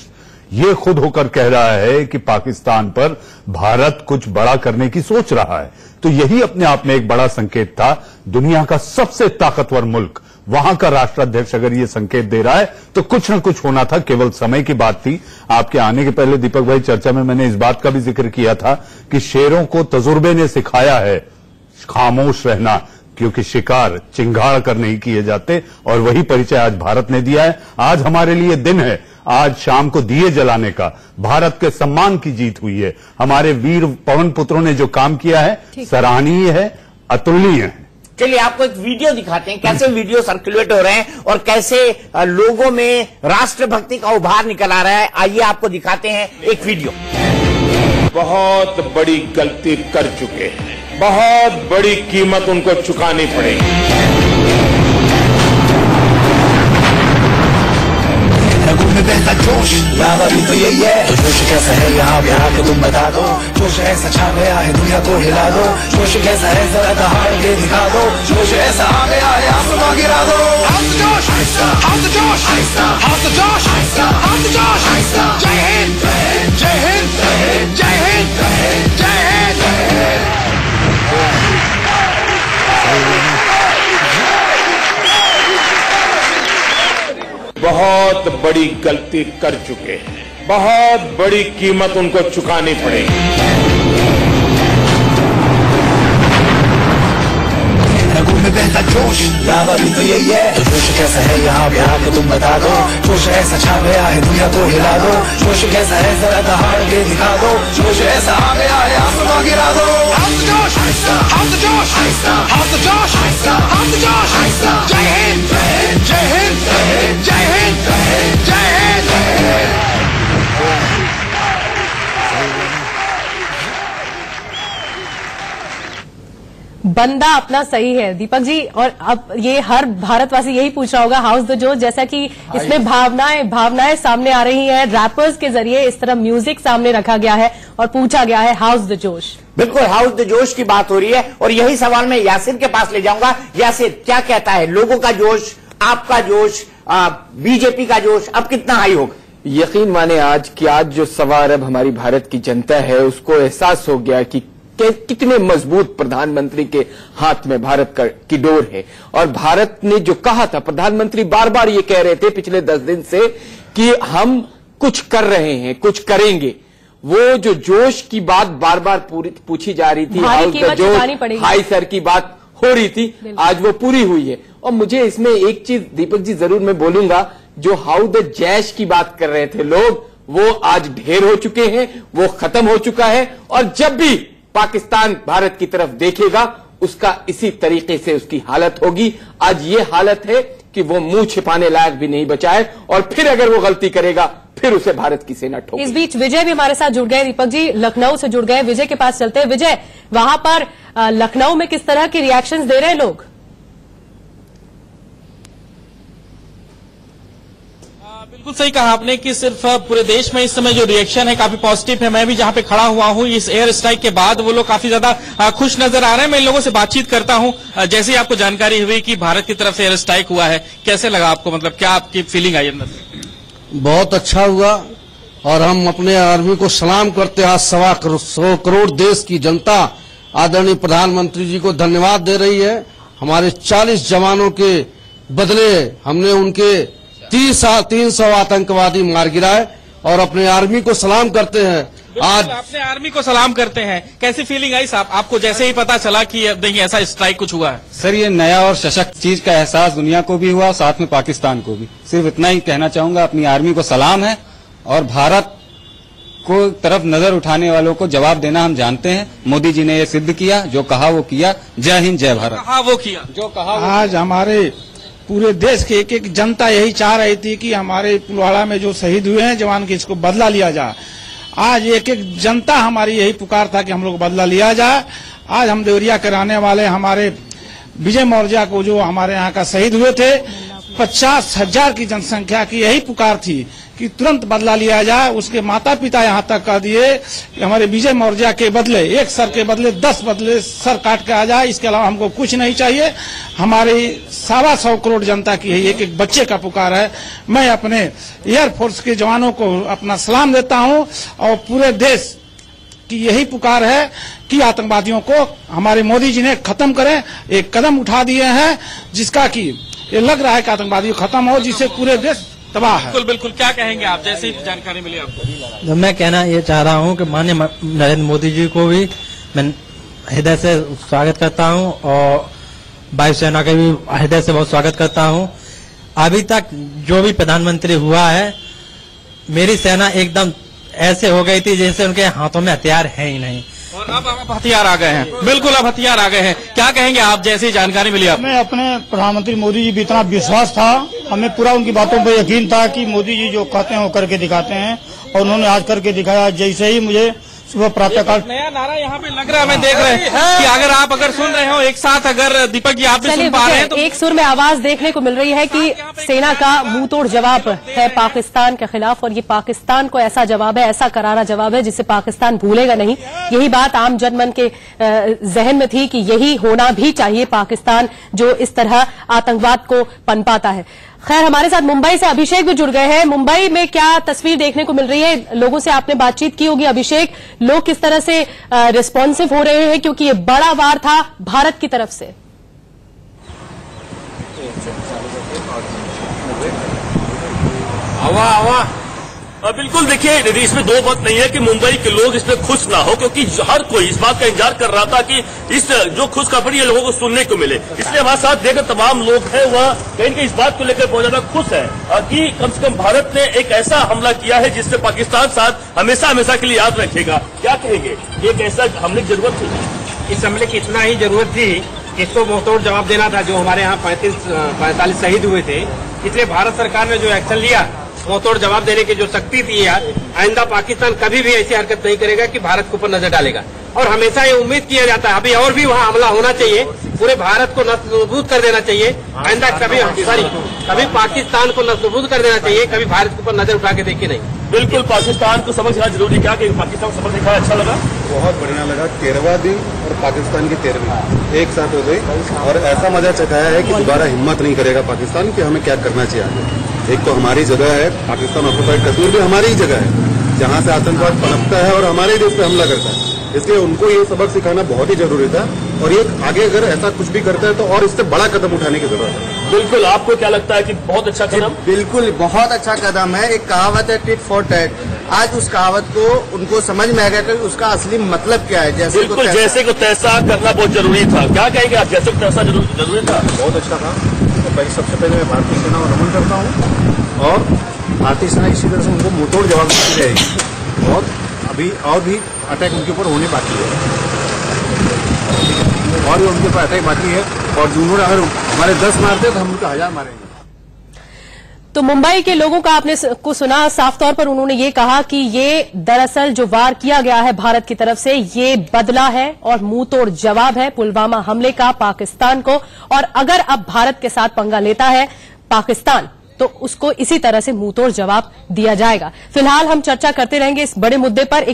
ये खुद होकर कह रहा है कि पाकिस्तान पर भारत कुछ बड़ा करने की सोच रहा है। तो यही अपने आप में एक बड़ा संकेत था। दुनिया का सबसे ताकतवर मुल्क, वहां का राष्ट्राध्यक्ष अगर ये संकेत दे रहा है तो कुछ न कुछ होना था, केवल समय की बात थी। आपके आने के पहले दीपक भाई चर्चा में मैंने इस बात का भी जिक्र किया था कि शेरों को तजुर्बे ने सिखाया है खामोश रहना, क्योंकि शिकार चिंगाड़ कर नहीं किए जाते, और वही परिचय आज भारत ने दिया है। आज हमारे लिए दिन है, आज शाम को दिए जलाने का। भारत के सम्मान की जीत हुई है। हमारे वीर पवन पुत्रों ने जो काम किया है सराहनीय है, अतुलनीय है। चलिए आपको एक वीडियो दिखाते हैं, कैसे वीडियो सर्कुलेट हो रहे हैं और कैसे लोगों में राष्ट्रभक्ति का उभार निकल आ रहा है। आइए आपको दिखाते हैं एक वीडियो। बहुत बड़ी गलती कर चुके हैं, बहुत बड़ी कीमत उनको चुकानी पड़ेगी। रगों में बहता जोश, याद अभी तो यही है। तो जोश कैसा है यहाँ के तुम बता दो। जोश ऐसा छा गया है दुनिया को हिला दो। जोश कैसा है जरा दहाड़ के दिखा दो। जोश ऐसा आ गया है आसमां गिरा दो। जोश, जोश, जोश, जोश। जय हिंद, जय हिंद, जय हिंद, जय हिंद। बहुत बड़ी गलती कर चुके हैं, बहुत बड़ी कीमत उनको चुकानी पड़ेगी। रगों में बहता जोश, याद अभी तो यही है। तो जोश कैसा है यहाँ के तुम बता दो। जोश ऐसा छा गया है दुनिया को हिला दो। जोश कैसा है जरा दहाड़ के दिखा दो। जोश ऐसा आ गया है आसमां गिरा दो। जोश, जोश, जोश, जोश। जय हिंद, जय हिंद, जय हिंद, जय हिंद। बंदा अपना सही है दीपक जी। और अब ये हर भारतवासी यही पूछ रहा होगा, हाउस द जोश, जैसा कि इसमें भावनाएं सामने आ रही हैं। रैपर्स के जरिए इस तरह म्यूजिक सामने रखा गया है और पूछा गया है हाउस द जोश। बिल्कुल हाउस द जोश की बात हो रही है और यही सवाल मैं यासिर के पास ले जाऊंगा। यासिर, क्या कहता है, लोगों का जोश, आपका जोश, बीजेपी का जोश अब कितना हाई होगा? यकीन माने आज जो सवा अरब हमारी भारत की जनता है उसको एहसास हो गया कि कितने मजबूत प्रधानमंत्री के हाथ में भारत की डोर है। और भारत ने जो कहा था, प्रधानमंत्री बार बार ये कह रहे थे पिछले 10 दिन से कि हम कुछ कर रहे हैं, कुछ करेंगे। वो जो जोश की बात बार बार पूछी जा रही थी, हाई सर की बात हो रही थी, आज वो पूरी हुई है। और मुझे इसमें एक चीज दीपक जी जरूर मैं बोलूंगा, जो हाउ द जैश की बात कर रहे थे लोग, वो आज ढेर हो चुके हैं, वो खत्म हो चुका है। और जब भी पाकिस्तान भारत की तरफ देखेगा उसका इसी तरीके से उसकी हालत होगी। आज ये हालत है कि वो मुंह छिपाने लायक भी नहीं बचा है और फिर अगर वो गलती करेगा फिर उसे भारत की सेना ठोकेगी। इस बीच विजय भी हमारे साथ जुड़ गए दीपक जी, लखनऊ से जुड़ गए। विजय के पास चलते हैं। विजय, वहां पर लखनऊ में किस तरह के रिएक्शंस दे रहे हैं लोग? बिल्कुल सही कहा आपने कि सिर्फ पूरे देश में इस समय जो रिएक्शन है काफी पॉजिटिव है। मैं भी जहां पे खड़ा हुआ हूं इस एयर स्ट्राइक के बाद वो लोग काफी ज्यादा खुश नजर आ रहे हैं। मैं इन लोगों से बातचीत करता हूं। जैसे ही आपको जानकारी हुई कि भारत की तरफ से एयर स्ट्राइक हुआ है, कैसे लगा आपको, मतलब क्या आपकी फीलिंग आई अंदर से? बहुत अच्छा हुआ और हम अपने आर्मी को सलाम करते हैं। आज 100 करोड़ देश की जनता आदरणीय प्रधानमंत्री जी को धन्यवाद दे रही है। हमारे 40 जवानों के बदले हमने उनके 300 आतंकवादी मार गिराए और अपने आर्मी को सलाम करते हैं। आज अपने आर्मी को सलाम करते हैं। कैसी फीलिंग आई साहब आपको जैसे ही पता चला कि देखिए ऐसा स्ट्राइक कुछ हुआ है? सर, ये नया और सशक्त चीज का एहसास दुनिया को भी हुआ, साथ में पाकिस्तान को भी। सिर्फ इतना ही कहना चाहूंगा, अपनी आर्मी को सलाम है और भारत को तरफ नजर उठाने वालों को जवाब देना हम जानते हैं। मोदी जी ने ये सिद्ध किया, जो कहा वो किया। जय हिंद, जय भारत। कहा वो किया, जो कहा आज हमारे पूरे देश की एक एक जनता यही चाह रही थी कि हमारे पुलवाड़ा में जो शहीद हुए हैं जवान के, इसको बदला लिया जाए। आज एक एक जनता हमारी यही पुकार था कि हम लोग बदला लिया जाए। आज हम देवरिया के रहने वाले हमारे विजय मौर्य को, जो हमारे यहाँ का शहीद हुए थे, 50,000 की जनसंख्या की यही पुकार थी कि तुरंत बदला लिया जाए। उसके माता पिता यहाँ तक कह दिए कि हमारे विजय मौर्य के बदले, एक सर के बदले 10 बदले सर काट के आ जाए, इसके अलावा हमको कुछ नहीं चाहिए। हमारी 125 करोड़ जनता की एक एक बच्चे का पुकार है। मैं अपने एयरफोर्स के जवानों को अपना सलाम देता हूँ और पूरे देश की यही पुकार है कि आतंकवादियों को हमारे मोदी जी ने खत्म करें। एक कदम उठा दिए हैं जिसका कि ये लग रहा है कि आतंकवादी खत्म हो, जिससे पूरे देश तबाह है। बिल्कुल बिल्कुल, क्या कहेंगे आप, जैसे ही जानकारी मिली आपको? मैं कहना ये चाह रहा हूँ कि माननीय नरेंद्र मोदी जी को भी मैं हृदय से स्वागत करता हूँ और वायुसेना का भी हृदय से बहुत स्वागत करता हूँ। अभी तक जो भी प्रधानमंत्री हुआ है, मेरी सेना एकदम ऐसे हो गई थी जैसे उनके हाथों में हथियार है ही नहीं, और अब हथियार आ गए हैं। बिल्कुल, अब हथियार आ गए हैं। क्या कहेंगे आप, जैसी जानकारी मिली आप? हमें अपने प्रधानमंत्री मोदी जी भी इतना विश्वास था, हमें पूरा उनकी बातों पर यकीन था कि मोदी जी जो कहते हैं वो करके दिखाते हैं, और उन्होंने आज करके दिखाया। जैसे ही मुझे सुबह प्रातःकाल नया नारा यहाँ पे लग रहा है, मैं देख रहे हैं कि अगर सुन रहे हो एक साथ, अगर दीपक जी आप भी सुन पा रहे हैं तो एक सुर में आवाज देखने को मिल रही है कि सेना का मुंह तोड़ जवाब है पाकिस्तान के खिलाफ, और ये पाकिस्तान को ऐसा जवाब है, ऐसा करारा जवाब है जिसे पाकिस्तान भूलेगा नहीं। यही बात आम जनमन के जहन में थी कि यही होना भी चाहिए पाकिस्तान जो इस तरह आतंकवाद को पनपाता है। खैर, हमारे साथ मुंबई से अभिषेक भी जुड़ गए हैं। मुंबई में क्या तस्वीर देखने को मिल रही है? लोगों से आपने बातचीत की होगी अभिषेक, लोग किस तरह से रिस्पॉन्सिव हो रहे हैं, क्योंकि ये बड़ा वार था भारत की तरफ से। बिल्कुल, देखिए दीदी, इसमें दो बात नहीं है कि मुंबई के लोग इसमें खुश ना हो, क्योंकि हर कोई इस बात का इंतजार कर रहा था कि इस जो खुशखबरी है लोगों को सुनने को मिले। इसलिए हमारे साथ देखकर तमाम लोग हैं वह कहीं ना इस बात को लेकर बहुत ज्यादा खुश है कि कम से कम भारत ने एक ऐसा हमला किया है जिससे पाकिस्तान साथ हमेशा हमेशा के लिए याद रखेगा। क्या कहेंगे, एक ऐसा हमले की जरूरत थी? इस हमले की इतना ही जरूरत थी, इसको मुंहतोड़ जवाब देना था। जो हमारे यहाँ 45 शहीद हुए थे, इसलिए भारत सरकार ने जो एक्शन लिया, मुंहतोड़ जवाब देने की जो शक्ति दी है, आइंदा पाकिस्तान कभी भी ऐसी हरकत नहीं करेगा कि भारत के ऊपर नजर डालेगा। और हमेशा ये उम्मीद किया जाता है अभी और भी वहाँ हमला होना चाहिए, पूरे भारत को नस्लबूद कर देना चाहिए। आइंदा कभी पाकिस्तान को नस्लबूद कर देना चाहिए, कभी भारत के ऊपर नजर उठा के देखे नहीं। बिल्कुल, पाकिस्तान को समझ लेना जरूरी। क्या कि पाकिस्तान को समझ दिखाया अच्छा लगा, बहुत बढ़िया लगा। 13वां दिन और पाकिस्तान की 13वीं एक साथ हो गई, और ऐसा मजा चखाया है कि दोबारा हिम्मत नहीं करेगा पाकिस्तान कि हमें क्या करना चाहिए आगे। एक तो हमारी जगह है, पाकिस्तान ऑक्युपाइड कश्मीर भी हमारी ही जगह है, जहां से आतंकवाद पनपता है और हमारे ही देश पे हमला करता है। इसलिए उनको ये सबक सिखाना बहुत ही जरूरी था, और ये आगे अगर ऐसा कुछ भी करता है तो और इससे बड़ा कदम उठाने की जरूरत है। बिल्कुल, आपको क्या लगता है कि बहुत अच्छा कदम? बिल्कुल, बहुत अच्छा कदम है। एक कहावत है टिट फॉर टैट, आज उस कहावत को उनको समझ में आ गया कि उसका असली मतलब क्या है। जैसे बिल्कुल, जैसे को तैसा करना बहुत जरूरी था। क्या कहेंगे आप, जैसे को तैसा जरूरी था? बहुत अच्छा था। तो सबसे पहले मैं भारतीय सेना को नमन करता हूँ, और भारतीय सेना इसी तरह से उनको मुंहतोड़ जवाब देती रहेगी, और अभी और भी अटैक उनके ऊपर होने बाकी है, और भी उनके ऊपर अटैक बाकी है, और उन्होंने अगर हमारे 10 मारते तो हम उनका 1000 मारेंगे। तो मुंबई के लोगों का आपने को सुना, साफ तौर पर उन्होंने ये कहा कि ये दरअसल जो वार किया गया है भारत की तरफ से, ये बदला है और मुंहतोड़ जवाब है पुलवामा हमले का पाकिस्तान को। और अगर अब भारत के साथ पंगा लेता है पाकिस्तान, तो उसको इसी तरह से मुंहतोड़ जवाब दिया जाएगा। फिलहाल हम चर्चा करते रहेंगे इस बड़े मुद्दे पर।